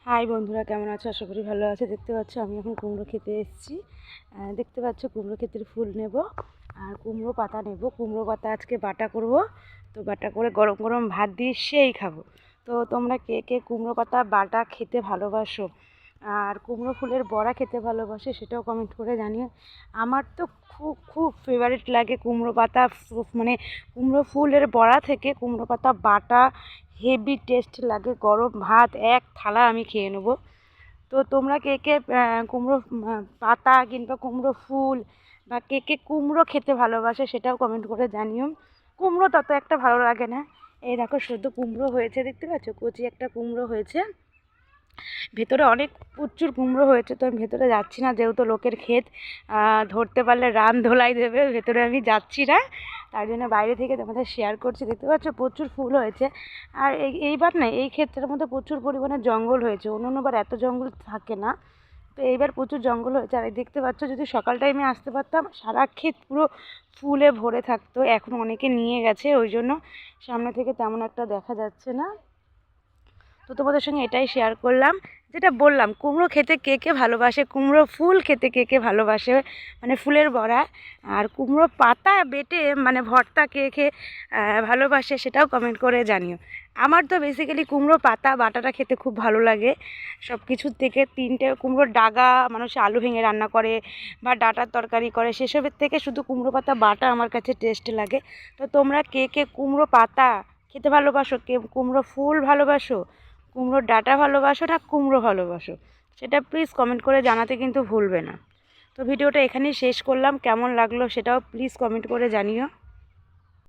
High বন্ধুরা, কেমন আছো? আশা করি ভালো আছে। দেখতে পাচ্ছ আমি এখন কুমড়ো খেতে এসেছি। দেখতে পাচ্ছ কুমড়ো ক্ষেতের ফুল নেব আর কুমড়ো পাতা নেব। কুমড়ো পাতা আজকে বাটা করব, তো বাটা করে গরম গরম ভাত দিয়ে সেই খাবো। তো তোমরা কে কে কুমড়ো পাতা বাটা খেতে ভালোবাসো আর কুমড়ো ফুলের বড়া খেতে ভালোবাসে সেটাও কমেন্ট করে জানিও। আমার তো খুব খুব ফেভারিট লাগে কুমড়ো পাতা, মানে কুমড়ো ফুলের বড়া থেকে কুমড়ো পাতা বাটা হেভি টেস্ট লাগে। গরম ভাত এক থালা আমি খেয়ে নেবো। তো তোমরা কে কে কুমড়ো পাতা কিংবা কুমড়ো ফুল বা কে কে কুমড়ো খেতে ভালোবাসে সেটাও কমেন্ট করে জানিও। কুমড়ো তত একটা ভালো লাগে না। এই দেখো সদ্য কুমড়ো হয়েছে, দেখতে পাচ্ছ কচি একটা কুমড়ো হয়েছে। ভেতরে অনেক প্রচুর কুমড়ো হয়েছে, তো আমি ভেতরে যাচ্ছি না, যেহেতু লোকের ক্ষেত, ধরতে পারলে রান ধোলাই দেবে। ভেতরে আমি যাচ্ছি না, তার জন্য বাইরে থেকে তোমাদের শেয়ার করছি। দেখতে পাচ্ছ প্রচুর ফুল হয়েছে। আর এইবার না এই ক্ষেত্রের মধ্যে প্রচুর পরিমাণে জঙ্গল হয়েছে, অন্যবার এত জঙ্গল থাকে না, তো এইবার প্রচুর জঙ্গল হয়েছে। আর দেখতে পাচ্ছ যদি সকাল টাইমে আসতে পারতাম সারা ক্ষেত পুরো ফুলে ভরে থাকতো। এখন অনেকে নিয়ে গেছে, ওই জন্য সামনে থেকে তেমন একটা দেখা যাচ্ছে না। তো তোমাদের সঙ্গে এটাই শেয়ার করলাম, যেটা বললাম কুমড়ো খেতে কে কে ভালোবাসে, কুমড়ো ফুল খেতে কে কে ভালোবাসে, মানে ফুলের বড়া। আর কুমড়ো পাতা বেটে মানে ভর্তা কে কে ভালোবাসে সেটাও কমেন্ট করে জানিও। আমার তো বেসিক্যালি কুমড়ো পাতা বাটাটা খেতে খুব ভালো লাগে সব কিছুর থেকে। তিনটে কুমড়োর ডাগা মানুষ আলু ভেঙে রান্না করে বা ডাঁটার তরকারি করে, সেসবের থেকে শুধু কুমড়ো পাতা বাটা আমার কাছে টেস্ট লাগে। তো তোমরা কে কে কুমড়ো পাতা খেতে ভালোবাসো, কে কুমড়ো ফুল ভালোবাসো, কুমড়োর ডাঁটা ভালোবাসো না কুমড়ো ভালোবাসো, সেটা প্লিজ কমেন্ট করে জানাতে কিন্তু ভুলবে না। তো ভিডিওটা এখানেই শেষ করলাম, কেমন লাগলো সেটাও প্লিজ কমেন্ট করে জানিও।